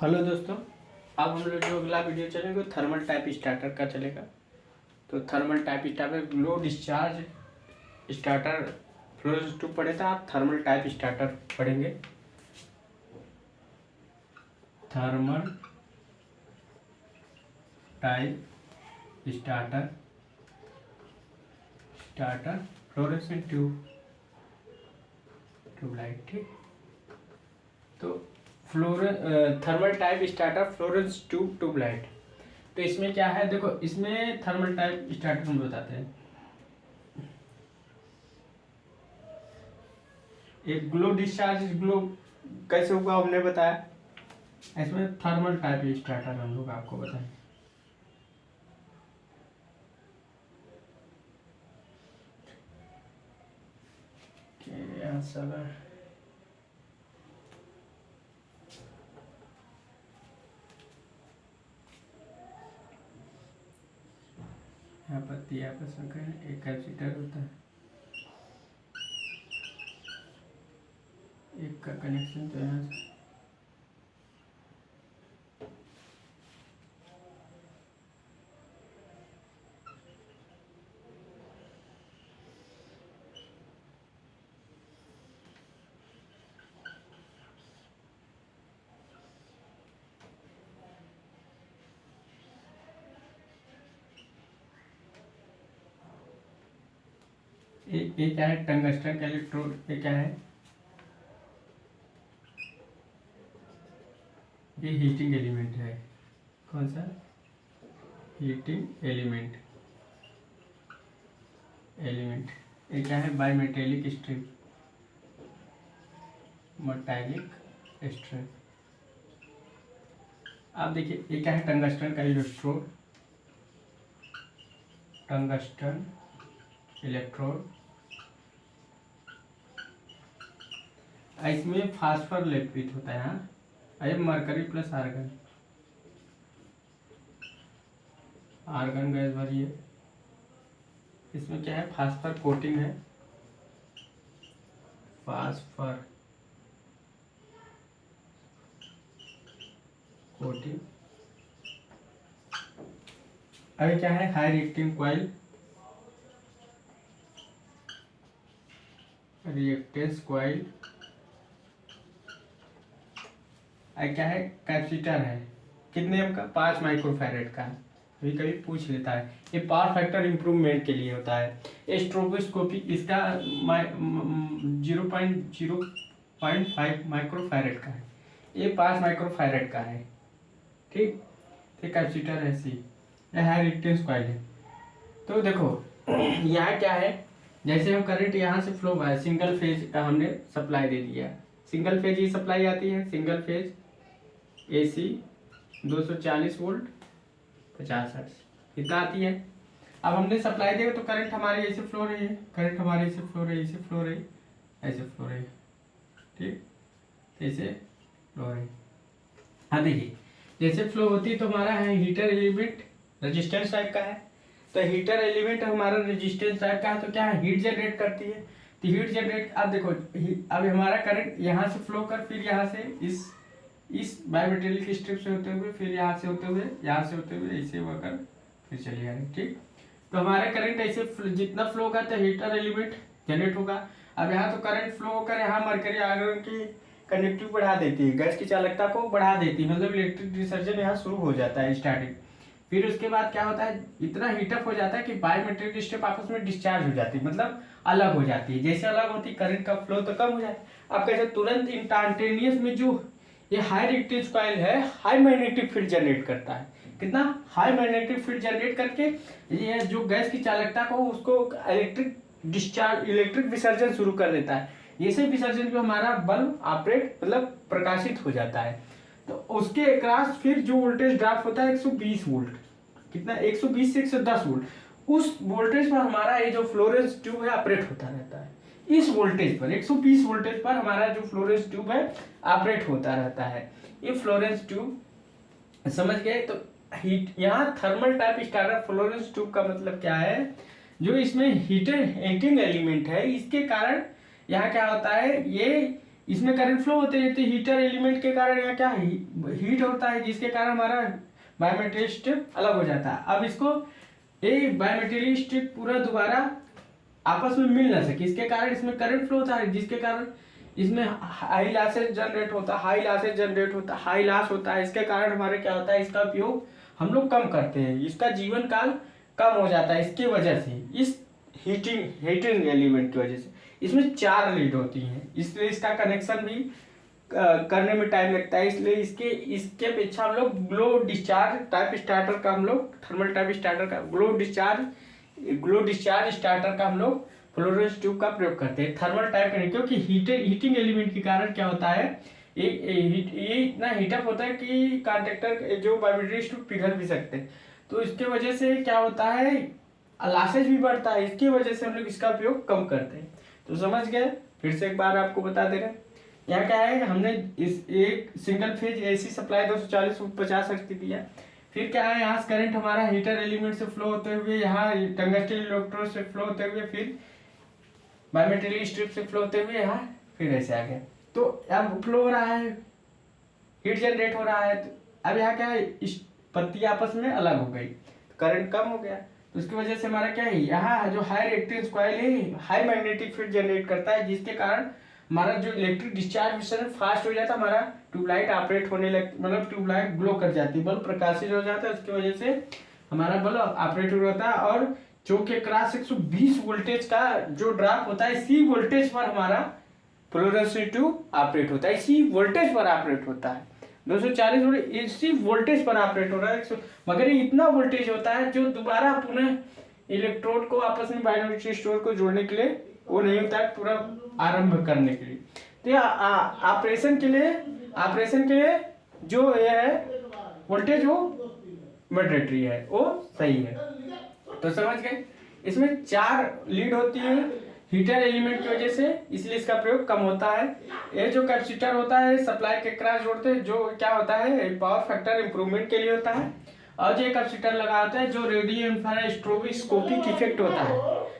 Hello दोस्तों, अब हम लोग जो अगला वीडियो चलेंगे वो थर्मल टाइप स्टार्टर का चलेगा। तो thermal type starter low discharge starter fluorescent tube पढ़े था, आप थर्मल टाइप स्टार्टर पढ़ेंगे। Thermal type starter fluorescent tubelight. ठीक, तो thermal type starter fluorescent tubelight. तो इसमें क्या है, देखो इसमें थर्मल टाइप स्टार्टर हम बताते हैं। एक ग्लो डिस्चार्ज ग्लो कैसे होगा हमने बताया। इसमें थर्मल टाइप स्टार्टर हम लोग आपको बताएं। यहाँ पर दिया प्रसंग है, एक कैपेसिटर होता है, एक का कनेक्शन तो यहाँ से ये क्या है, टंगस्टन का इलेक्ट्रोड। ये क्या है, ये हीटिंग एलिमेंट है। कौन सा हीटिंग एलिमेंट? ये क्या है, by metallic strip, metallic strip. आप देखिए ये क्या है, टंगस्टन का इलेक्ट्रोड, टंगस्टन इलेक्ट्रोड। इसमें फास्फोर लेपित होता है। हाँ, ये मरकरी प्लस आर्गन गैस भरी है। इसमें क्या है, फास्फोर कोटिंग है, फास्फोर कोटिंग। अभी क्या है, high reacting coil, reactance coil. क्या है, कैपेसिटर है, कितने एम का, 5 माइक्रोफैरेड का। कभी कभी पूछ लेता है, ये पावर फैक्टर इम्प्रूवमेंट के लिए होता है। स्ट्रोबोस्कोपी इसका 0.5 माइक्रोफैरेड का है, ये 5 माइक्रोफैरेड का है। ठीक, ये कैपेसिटर है सी, यह है रिएक्टेंस कॉइल है। तो देखो यहाँ क्या है, जैसे हम करंट यहाँ से फ्लो हुआ है, सिंगल फेज का हमने सप्लाई दे दिया। सिंगल फेज ये सप्लाई आती है, single phase AC 240 volt 50 hertz इतना आती है। अब हमने सप्लाई दिया तो करंट हमारी ऐसे फ्लो रही है, करंट हमारी ऐसे फ्लो रही, ऐसे फ्लो रही, ऐसे फ्लो रही। ठीक, ऐसे फ्लो रही। हाँ देखिए, जैसे फ्लो होती है तो हमारा है हीटर एलिमेंट रेजिस्टेंस टाइप का है। तो हीटर एलिमेंट हमारा रेजिस्टेंस टाइप का है, तो क्या है, हीट जनरेट करती है। तो हीट जनरेट, अब देखो अब हमारा करंट यहाँ से फ्लो कर, फिर यहाँ से इस बायोमेटेरियल की स्ट्रिप से होते हुए, फिर यहाँ से होते हुए, यहाँ से होते हुए, ऐसे होकर फिर चलिए आगे। ठीक, तो हमारा करंट ऐसे जितना फ्लो होगा तो हीटर एलिमेंट जनरेट होगा। अब यहाँ तो करंट फ्लो होकर यहाँ मरकरी आयरन की कंडक्टिव बढ़ा देती है, गैस की चालकता को बढ़ा देती है, मतलब इलेक्ट्रिक डिसर्जन यहाँ शुरू हो जाता है स्टार्टिंग। फिर उसके बाद क्या होता है, इतना हीटअप हो जाता है कि बायोमेट्रिक स्ट्रिप आपस में डिस्चार्ज हो जाती है, मतलब अलग हो जाती है। जैसे अलग होती है करंट का फ्लो तो कम हो जाता है। आप कैसे तुरंत इंस्टेंटेनियस में जो ये हाई रिएक्टेंस कॉइल है, हाई मैग्नेटिक फील्ड जनरेट करता है। कितना हाई मैग्नेटिक फील्ड जनरेट करके ये जो गैस की चालकता को उसको इलेक्ट्रिक डिस्चार्ज, इलेक्ट्रिक विसर्जन शुरू कर देता है। ऐसे विसर्जन पे हमारा बल्ब ऑपरेट मतलब प्रकाशित हो जाता है। तो उसके अक्रॉस फिर जो वोल्टेज ड्रॉप होता है 120 वोल्ट, कितना 120 से 110 वोल्ट, उस वोल्टेज पर हमारा ये जो फ्लोरेंस ट्यूब है ऑपरेट होता रहता है। इस वोल्टेज पर 120 वोल्टेज पर हमारा जो फ्लोरेंस ट्यूब है ऑपरेट होता रहता है। ये फ्लोरेंस ट्यूब समझ गए। तो हीट, यहाँ thermal type starter fluorescent tube का मतलब क्या है, जो इसमें हीटिंग एलिमेंट है, इसके कारण यहाँ क्या होता है, ये इसमें करंट फ्लो होते हैं, तो हीटर एलिमेंट के कारण यहाँ क्या है, हीट होता है, जिसके कारण हमारा बायोमेटेरियल स्ट्रिप अलग हो जाता है। अब इसको ये बायोमेटेरियल स्ट्रिप पूरा दोबारा आपस में मिल ना सके, इसके कारण इसमें करंट फ्लो होता है, जिसके कारण इसमें हाई लॉसेज जनरेट होता है, हाई लॉस होता है। इसके कारण हमारे क्या होता है, इसका उपयोग हम लोग कम करते हैं, इसका जीवन काल कम हो जाता है इसकी वजह से, इस हीटिंग एलिमेंट की वजह से। इसमें 4 लीड होती हैं, इसलिए इसका कनेक्शन भी करने में टाइम लगता है, इसलिए इसके अपेक्षा हम लोग ग्लो डिस्चार्ज टाइप स्टार्टर का, हम लोग थर्मल टाइप स्टार्टर का ग्लो डिस्चार्ज स्टार्टर का हम लोग फ्लोरेंस ट्यूब का प्रयोग करते हैं, थर्मल टाइप का नहीं, क्योंकि हीटिंग एलिमेंट के कारण क्या होता है, ये इतना हीटअप होता है कि कॉन्ट्रैक्टर जो बायोमेटेरियल ट्यूब पिघल भी सकते हैं, तो इसके वजह से क्या होता है, लॉसेज भी बढ़ता है, इसकी वजह से हम लोग इसका उपयोग कम करते हैं। तो समझ गए, फिर से एक बार आपको बता दे रहे हैं। यहाँ क्या है, हमने इस एक सिंगल फेज एसी सप्लाई 240/50 शक्ति दिया। फिर क्या है, यहाँ से करंट हमारा हीटर एलिमेंट से फ्लो होते हुए, यहाँ टंगस्टन इलेक्ट्रोड से फ्लो होते हुए, फिर बायोमेटेरियल स्ट्रिप से फ्लो होते हुए यहाँ फिर ऐसे आ गया। तो अब फ्लो हो रहा है, हीट जनरेट हो रहा है, तो अब यहाँ क्या है, इस पत्ती आपस में अलग हो गई, करंट कम हो गया, तो उसकी वजह से हमारा क्या है, यहाँ जो हाई रिएक्टेंस कॉइल है हाई मैग्नेटिक फील्ड जनरेट करता है, जिसके कारण हमारा जो इलेक्ट्रिक डिस्चार्ज फास्ट हो जाता है, हमारा ट्यूबलाइट ऑपरेट होने लग, मतलब ट्यूबलाइट ग्लो कर जाती है, बल्ब प्रकाशित हो जाता है, उसकी वजह से हमारा बल्ब ऑपरेट होता है, और जो के क्रॉस 120 वोल्टेज का जो ड्रॉप होता है, इसी वोल्टेज पर हमारा फ्लोरेसेंस ट्यूब ऑपरेट होता है, इसी वोल्टेज पर ऑपरेट होता है। 240 वोल्ट इसी वोल्टेज पर ऑपरेट हो रहा है, मगर ये इतना वोल्टेज होता है जो दोबारा पुनः इलेक्ट्रोड को आपस में बायोमेटेरियल स्टोर को जोड़ने के लिए वो नहीं होता है, पूरा आरंभ करने के लिए। तो ऑपरेशन के लिए जो ये है वोल्टेज वो मॉडरेटरी है, वो सही है। तो समझ गए, इसमें 4 लीड होती है हीटर एलिमेंट की वजह से, इसलिए इसका प्रयोग कम होता है। ये जो कैपेसिटर होता है सप्लाई के क्रॉस जोड़ते हैं, जो क्या होता है, पावर फैक्टर इंप्रूवमेंट के लिए होता है, और जो कैपेसिटर लगा होता है जो रेडियो इंफ्रारेड स्ट्रोबोस्कोपिक इफेक्ट होता है,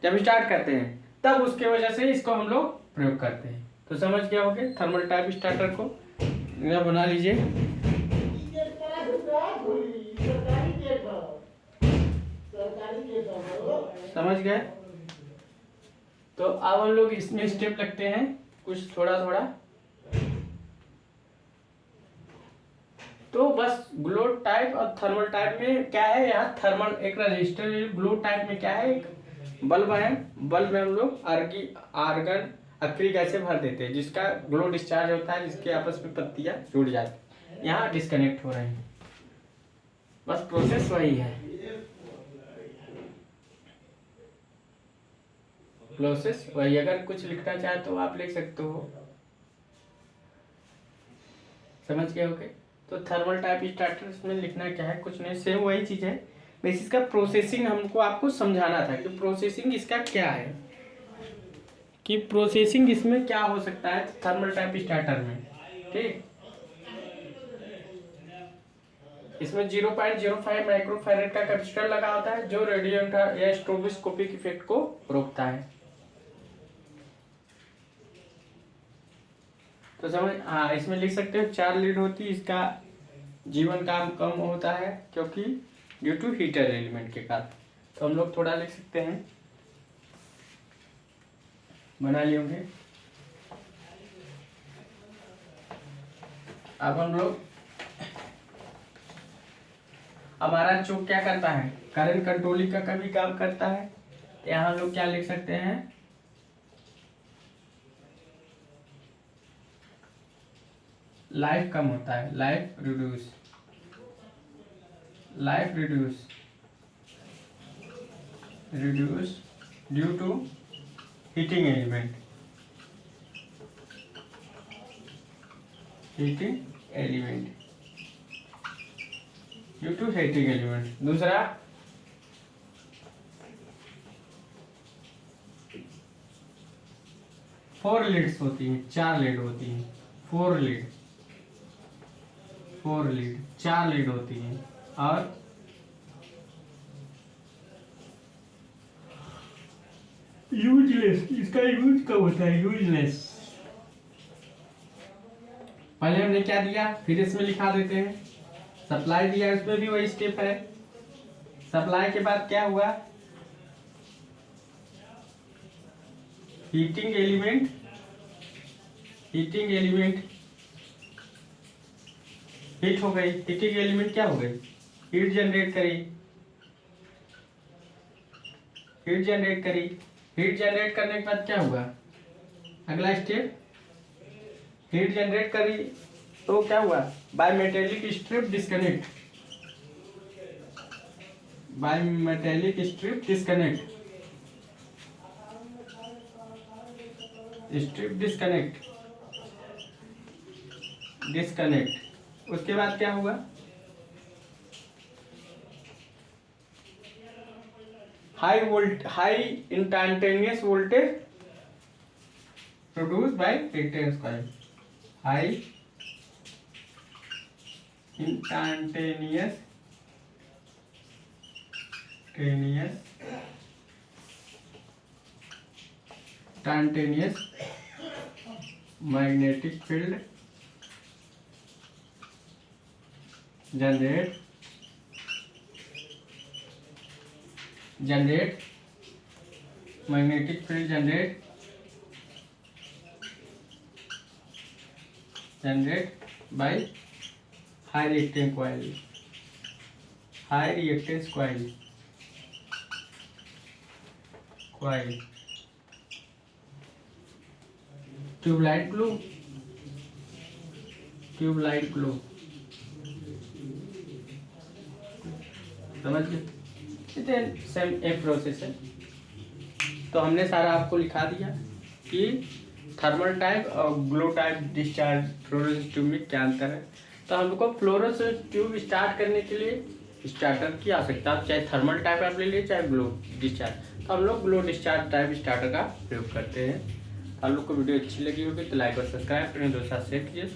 जब स्टार्ट करते हैं तब उसके वजह से इसको हम लोग प्रयोग करते हैं। तो समझ गया होगे थर्मल टाइप स्टार्टर को, यह बना लीजिए। समझ गए, तो अब हम लोग इसमें स्टेप लगते हैं कुछ थोड़ा थोड़ा। तो बस ग्लो टाइप और थर्मल टाइप में क्या है, यहाँ थर्मल एक रजिस्टर, ग्लो टाइप में क्या है, एक बल्ब है, बल्ब में हम लोग आर्गन अक्रिलिक ऐसे भर देते हैं, जिसका ग्लो डिस्चार्ज होता है, जिसके आपस में पत्तियां जुड़ जाती हैं, यहाँ डिस्कनेक्ट हो रहे हैं, बस प्रोसेस वही है, प्रोसेस वही। अगर कुछ लिखना चाहे तो आप लिख सकते हो, समझ गए होगे। तो थर्मल टाइप स्टार्टर इसमें लिखना क्या है, कुछ नहीं, सेम वही चीज है, बस इसका प्रोसेसिंग हमको आपको समझाना था कि प्रोसेसिंग इसका क्या है, कि प्रोसेसिंग इसमें क्या हो सकता है थर्मल टाइप स्टार्टर में। ठीक, इसमें 0.05 माइक्रोफैरेड का कैपेसिटर लगा होता है, जो रेडियो या स्ट्रोबोस्कोपिक इफेक्ट को रोकता है। तो समझ, हाँ, इसमें लिख सकते हो 4 लीड होती है, इसका जीवन काल कम होता है क्योंकि ड्यू टू हीटर एलिमेंट के कारण। तो हम लोग थोड़ा लिख सकते हैं, बना लिए होंगे। अब हम लोग, हमारा चोक क्या करता है, करंट कंट्रोलिंग का कभी काम करता है, तो यहाँ हम लोग क्या लिख सकते हैं, लाइफ कम होता है, life reduce due to heating element, due to heating element. दूसरा, फोर लीड्स होती हैं, 4 लीड होती हैं, 4 लीड 4 लीड होती हैं, और यूजलेस, इसका यूज कब होता है, यूजलेस पहले हमने क्या दिया, फिर इसमें लिखा देते हैं। सप्लाई दिया, इसमें भी वही स्टेप है। सप्लाई के बाद क्या हुआ, हीटिंग एलिमेंट हीट हो गई। हीटिंग एलिमेंट क्या हो गई, हीट जनरेट करी। हीट जनरेट करने के बाद क्या हुआ, अगला स्टेप, हीट जनरेट करी तो क्या हुआ, by metallic strip disconnect. Disconnect. उसके बाद क्या हुआ, high instantaneous voltage produce by reactance coil. High instantaneous magnetic field generate magnetic field generate by high reactance coil. Tubelight glow समझ गए, सेम एक प्रोसेस है। तो हमने सारा आपको लिखा दिया कि थर्मल टाइप और glow type discharge fluorescence tube में क्या अंतर है। तो हम लोग को फ्लोरेसेंस ट्यूब स्टार्ट करने के लिए स्टार्टर की आवश्यकता, चाहे थर्मल टाइप आप ले लीजिए चाहे ग्लो डिस्चार्ज। तो हम लोग ग्लो डिस्चार्ज टाइप स्टार्टर का प्रयोग करते हैं। आप लोग को वीडियो अच्छी लगी होगी तो लाइक और सब्सक्राइब करें, दोस्तों शेयर कीजिए।